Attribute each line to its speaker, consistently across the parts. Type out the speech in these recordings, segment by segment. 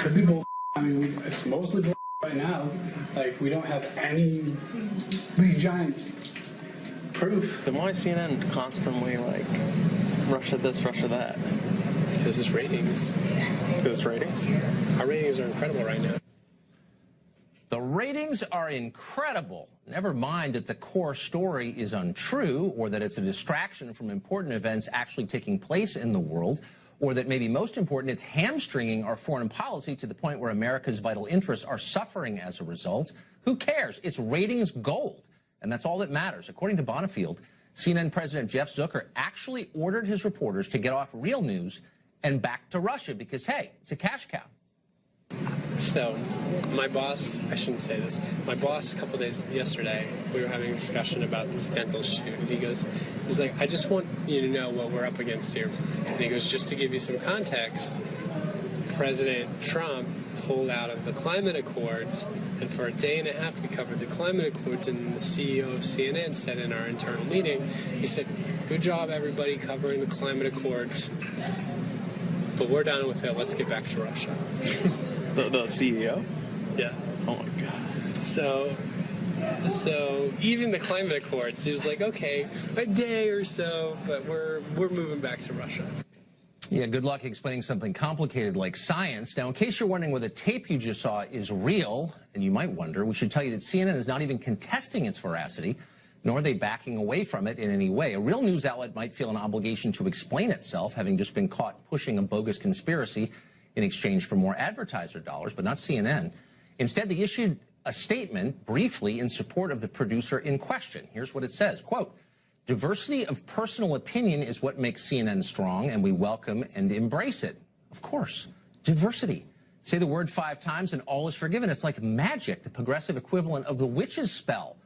Speaker 1: could be bull. I mean, it's mostly bull right now. Like, we don't have any big giant proof.
Speaker 2: Then why is CNN constantly like Russia this, Russia that?
Speaker 3: Because it's ratings.
Speaker 2: Because it's ratings?
Speaker 3: Our ratings are incredible right now.
Speaker 4: The ratings are incredible. Never mind that the core story is untrue, or that it's a distraction from important events actually taking place in the world, or that maybe most important, it's hamstringing our foreign policy to the point where America's vital interests are suffering as a result. Who cares? It's ratings gold, and that's all that matters. According to Bonifield, CNN President Jeff Zucker actually ordered his reporters to get off real news and back to Russia because, hey, it's a cash cow.
Speaker 3: So, my boss, I shouldn't say this, my boss a couple days yesterday, we were having a discussion about this dental shoot, and he's like, I just want you to know what we're up against here. And he goes, just to give you some context, President Trump pulled out of the climate accords, and for a day and a half we covered the climate accords, and the CEO of CNN said in our internal meeting, he said, good job everybody covering the climate accords, but we're done with it, let's get back to Russia.
Speaker 2: The CEO?
Speaker 3: Yeah.
Speaker 2: Oh my God.
Speaker 3: So even the climate accords, he was like, okay, a day or so, but we're moving back to Russia.
Speaker 4: Yeah, good luck explaining something complicated like science. Now, in case you're wondering whether the tape you just saw is real, and you might wonder, we should tell you that CNN is not even contesting its veracity, nor are they backing away from it in any way. A real news outlet might feel an obligation to explain itself, having just been caught pushing a bogus conspiracy in exchange for more advertiser dollars, but not CNN. Instead, they issued a statement briefly in support of the producer in question. Here's what it says, quote, diversity of personal opinion is what makes CNN strong, and we welcome and embrace it. Of course, diversity. Say the word 5 times and all is forgiven. It's like magic, the progressive equivalent of the witch's spell.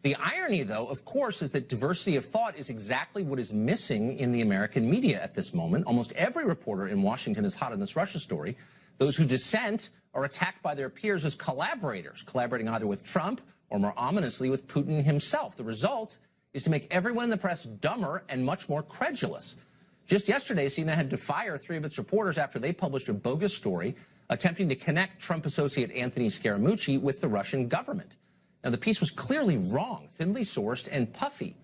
Speaker 4: The irony, though, of course, is that diversity of thought is exactly what is missing in the American media at this moment. Almost every reporter in Washington is hot on this Russia story. Those who dissent are attacked by their peers as collaborators, collaborating either with Trump or, more ominously, with Putin himself. The result is to make everyone in the press dumber and much more credulous. Just yesterday, CNN had to fire 3 of its reporters after they published a bogus story attempting to connect Trump associate Anthony Scaramucci with the Russian government. Now, the piece was clearly wrong, thinly sourced, and puffy.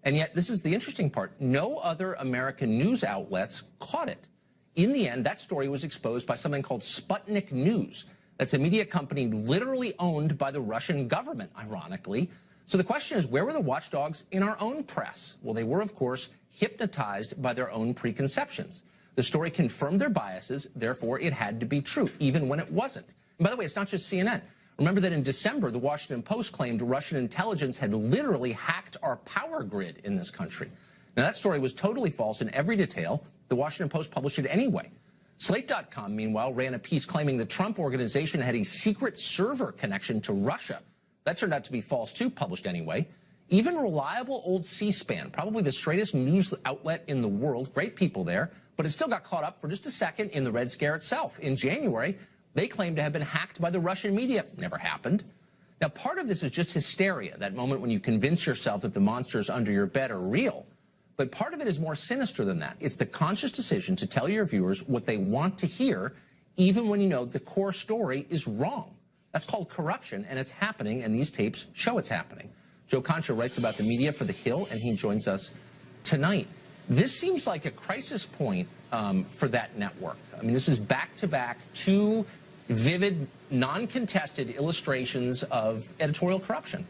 Speaker 4: And yet, this is the interesting part. No other American news outlets caught it. In the end, that story was exposed by something called Sputnik News. That's a media company literally owned by the Russian government, ironically. So the question is, where were the watchdogs in our own press? Well, they were, of course, hypnotized by their own preconceptions. The story confirmed their biases, therefore it had to be true, even when it wasn't. And by the way, it's not just CNN. Remember that in December, the Washington Post claimed Russian intelligence had literally hacked our power grid in this country. Now, that story was totally false in every detail. The Washington Post published it anyway. Slate.com, meanwhile, ran a piece claiming the Trump organization had a secret server connection to Russia. That turned out to be false, too, published anyway. Even reliable old C-SPAN, probably the straightest news outlet in the world, great people there, but it still got caught up for just a second in the Red Scare itself. In January, they claimed to have been hacked by the Russian media. Never happened. Now, part of this is just hysteria, that moment when you convince yourself that the monsters under your bed are real. But part of it is more sinister than that. It's the conscious decision to tell your viewers what they want to hear, even when you know the core story is wrong. That's called corruption, and it's happening, and these tapes show it's happening. Joe Concha writes about the media for The Hill, and he joins us tonight. This seems like a crisis point for that network. I mean, this is back-to-back 2 vivid, non-contested illustrations of editorial corruption.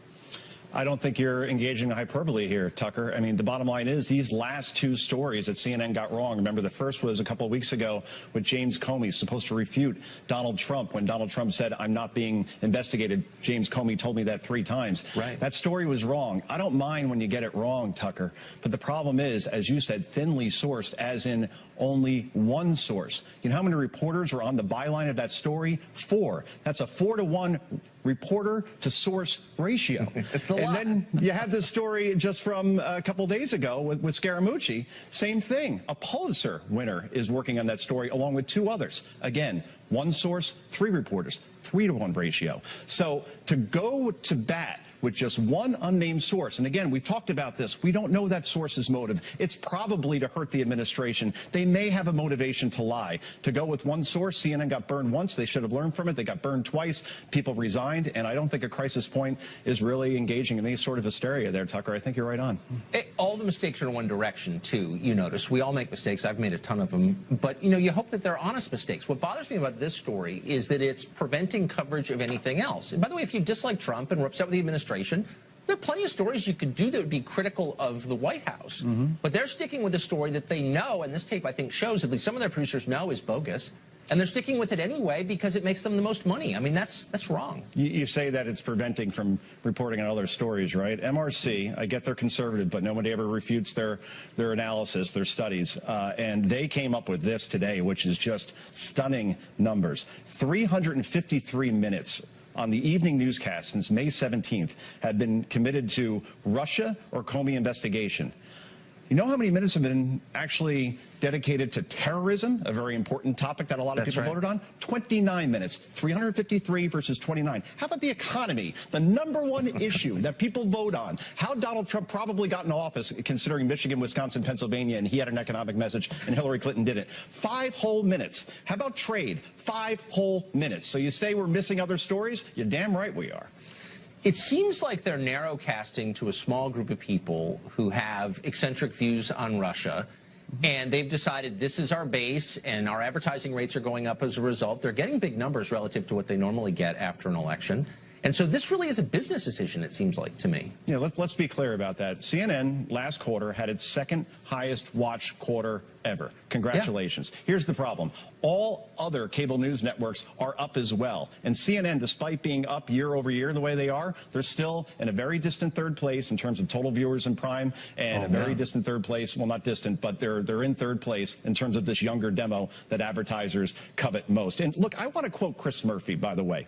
Speaker 5: I don't think you're engaging in hyperbole here, Tucker. I mean, the bottom line is these last 2 stories that CNN got wrong. Remember, the first was a couple of weeks ago with James Comey, supposed to refute Donald Trump. When Donald Trump said, I'm not being investigated, James Comey told me that 3 times.
Speaker 4: Right.
Speaker 5: That story was wrong. I don't mind when you get it wrong, Tucker. But the problem is, as you said, thinly sourced, as in only one source. You know how many reporters were on the byline of that story? 4. That's a 4-to-1 reporter to source ratio.
Speaker 4: It's a lot.
Speaker 5: And then you have this story just from a couple days ago with Scaramucci. Same thing. A Pulitzer winner is working on that story along with 2 others. Again, 1 source, 3 reporters, 3-to-1 ratio. So to go to bat with just one unnamed source. And again, we've talked about this. We don't know that source's motive. It's probably to hurt the administration. They may have a motivation to lie. To go with one source, CNN got burned once. They should have learned from it. They got burned twice. People resigned. And I don't think a crisis point is really engaging in any sort of hysteria there, Tucker. I think you're right on.
Speaker 4: All the mistakes are in one direction, too, you notice. We all make mistakes. I've made a ton of them. But, you know, you hope that they're honest mistakes. What bothers me about this story is that it's preventing coverage of anything else. And by the way, if you dislike Trump and were upset with the administration, there are plenty of stories you could do that would be critical of the White House. But they're sticking with a story that they know, and this tape, I think, shows, at least some of their producers know, is bogus. And they're sticking with it anyway because it makes them the most money. I mean, that's wrong.
Speaker 5: You say that it's preventing from reporting on other stories, right? MRC, I get they're conservative, but nobody ever refutes their analysis, their studies. And they came up with this today, which is just stunning numbers. 353 minutes on the evening newscast since May 17th have been committed to Russia or Comey investigation. You know how many minutes have been actually dedicated to terrorism, a very important topic that a lot of people voted on? 29 minutes, 353 versus 29. How about the economy, the #1 issue that people vote on? How Donald Trump probably got in office, considering Michigan, Wisconsin, Pennsylvania, and he had an economic message, and Hillary Clinton didn't. 5 whole minutes. How about trade? 5 whole minutes. So you say we're missing other stories? You're damn right we are.
Speaker 4: It seems like they're narrow casting to a small group of people who have eccentric views on Russia, and they've decided this is our base, and our advertising rates are going up as a result. They're getting big numbers relative to what they normally get after an election. And so this really is a business decision, it seems like to me.
Speaker 5: Yeah, let's be clear about that. CNN last quarter had its second highest watch quarter ever. Congratulations. Yeah. Here's the problem. All other cable news networks are up as well. And CNN, despite being up year over year the way they are, they're still in a very distant third place in terms of total viewers in prime, and a very distant third place, well, not distant, but they're in third place in terms of this younger demo that advertisers covet most. And look, I want to quote Chris Murphy, by the way,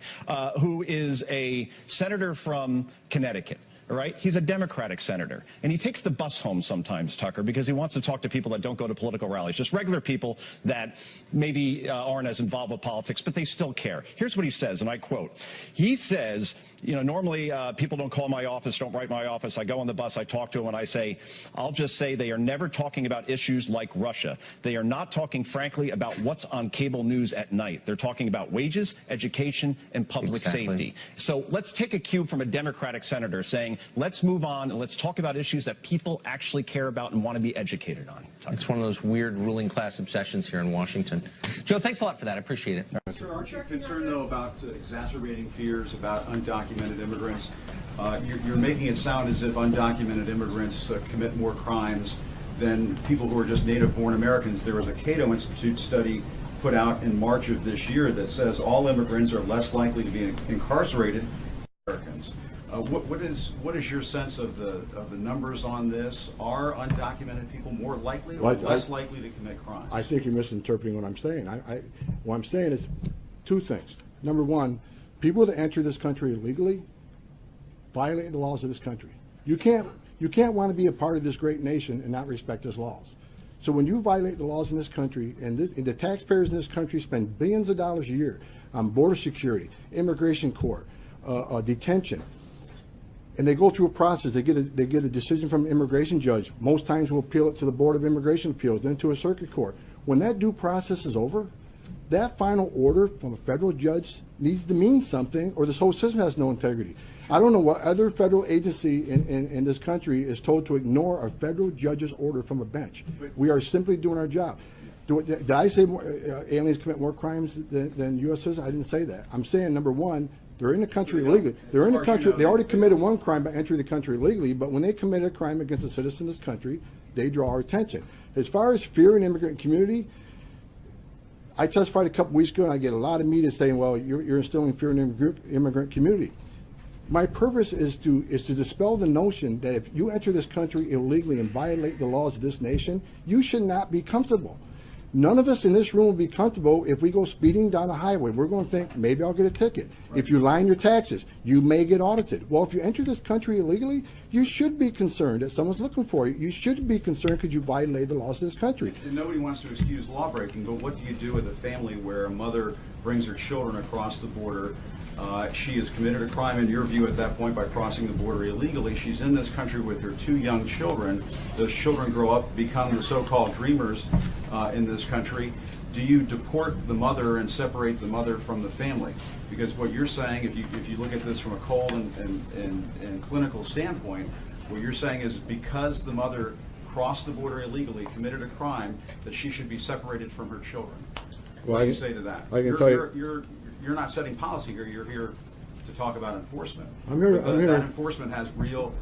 Speaker 5: who is a senator from Connecticut. All right? He's a Democratic senator, and he takes the bus home sometimes, Tucker, because he wants to talk to people that don't go to political rallies, just regular people that maybe aren't as involved with politics, but they still care. Here's what he says, and I quote. He says, you know, normally people don't call my office, don't write my office. I go on the bus, I talk to them, and I say, I'll just say they are never talking about issues like Russia. They are not talking, frankly, about what's on cable news at night. They're talking about wages, education, and public safety. So let's take a cue from a Democratic senator saying, let's move on and let's talk about issues that people actually care about and want to be educated on.
Speaker 4: It's one of those weird ruling class obsessions here in Washington. Joe, thanks a lot for that. I appreciate it.
Speaker 6: Sir, aren't you concerned, though, about exacerbating fears about undocumented immigrants? You're making it sound as if undocumented immigrants commit more crimes than people who are just native-born Americans. There was a Cato Institute study put out in March of this year that says all immigrants are less likely to be incarcerated than Americans. What is your sense of the numbers on this? Are undocumented people more likely or less likely to commit crimes?
Speaker 7: I think you're misinterpreting what I'm saying. What I'm saying is two things. Number one, people that enter this country illegally violate the laws of this country. You can't want to be a part of this great nation and not respect its laws. So when you violate the laws in this country, and the taxpayers in this country spend billions of dollars a year on border security, immigration court, detention, and they go through a process. They get a decision from an immigration judge. Most times we'll appeal it to the Board of Immigration Appeals, then to a circuit court. When that due process is over, that final order from a federal judge needs to mean something, or this whole system has no integrity. I don't know what other federal agency in this country is told to ignore a federal judge's order from a bench. We are simply doing our job. Did I say aliens commit more crimes than U.S. citizens? I didn't say that. I'm saying, number one, they're in the country illegally. They're in the country. They already committed one crime by entering the country illegally, but when they commit a crime against a citizen of this country, they draw our attention. As far as fear in the immigrant community, I testified a couple weeks ago, and I get a lot of media saying, well, you're instilling fear in the immigrant community. My purpose is to dispel the notion that if you enter this country illegally and violate the laws of this nation, you should not be comfortable. None of us in this room will be comfortable if we go speeding down the highway. We're going to think, maybe I'll get a ticket. Right. If you lie in your taxes, you may get audited. Well, if you enter this country illegally, you should be concerned that someone's looking for you. You should be concerned because you violate the laws of this country.
Speaker 6: And nobody wants to excuse law breaking, but what do you do with a family where a mother brings her children across the border? She has committed a crime, in your view, at that point by crossing the border illegally. She's in this country with her 2 young children. Those children grow up, become the so-called dreamers in this country. Do you deport the mother and separate the mother from the family? Because what you're saying, if you look at this from a cold and clinical standpoint, what you're saying is because the mother crossed the border illegally, committed a crime, that she should be separated from her children.
Speaker 7: Well,
Speaker 6: What do you say to that?
Speaker 7: I can tell you.
Speaker 6: You're not setting policy here. You're here to talk about enforcement.
Speaker 7: I'm here.
Speaker 6: That enforcement has real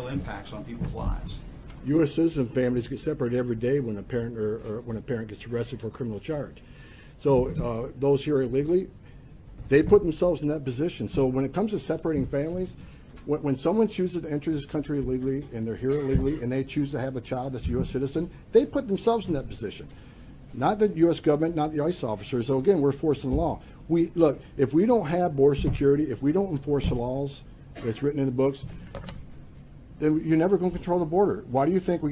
Speaker 6: impacts on people's lives.
Speaker 7: U.S. citizen families get separated every day when a parent or when a parent gets arrested for a criminal charge. So those here illegally, they put themselves in that position. So when it comes to separating families, when someone chooses to enter this country illegally and they're here illegally and they choose to have a child that's a U.S. citizen, they put themselves in that position. Not the U.S. government, not the ICE officers. So again, we're enforcing the law. Look, if we don't have border security, if we don't enforce the laws that's written in the books, then you're never going to control the border. Why do you think we